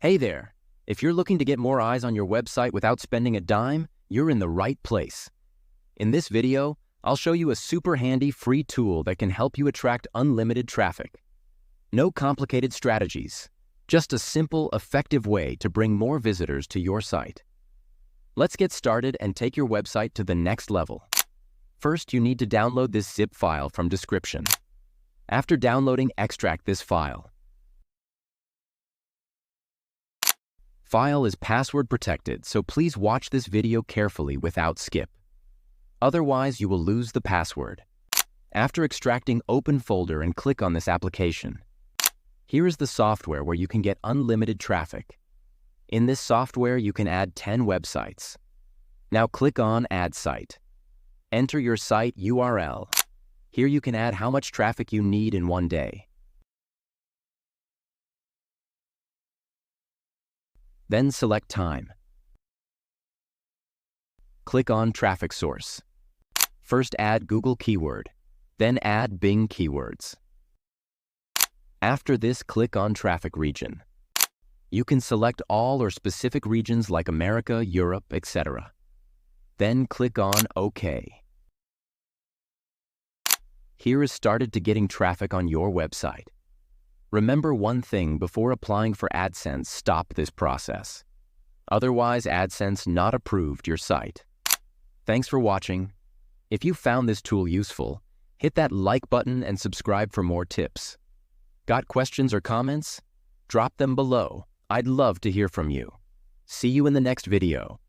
Hey there! If you're looking to get more eyes on your website without spending a dime, you're in the right place. In this video, I'll show you a super handy free tool that can help you attract unlimited traffic. No complicated strategies, just a simple, effective way to bring more visitors to your site. Let's get started and take your website to the next level. First, you need to download this zip file from description. After downloading, extract this file. File is password protected, so please watch this video carefully without skip. Otherwise, you will lose the password. After extracting, open folder and click on this application. Here is the software where you can get unlimited traffic. In this software, you can add 10 websites. Now click on Add Site. Enter your site URL. Here you can add how much traffic you need in one day. Then select time. Click on Traffic Source. First add Google keyword, then add Bing keywords. After this, click on Traffic Region. You can select all or specific regions like America, Europe, etc. Then click on OK. Here is started to getting traffic on your website. Remember one thing before applying for AdSense: stop this process. Otherwise, AdSense not approved your site. Thanks for watching. If you found this tool useful, hit that like button and subscribe for more tips. Got questions or comments? Drop them below. I'd love to hear from you. See you in the next video.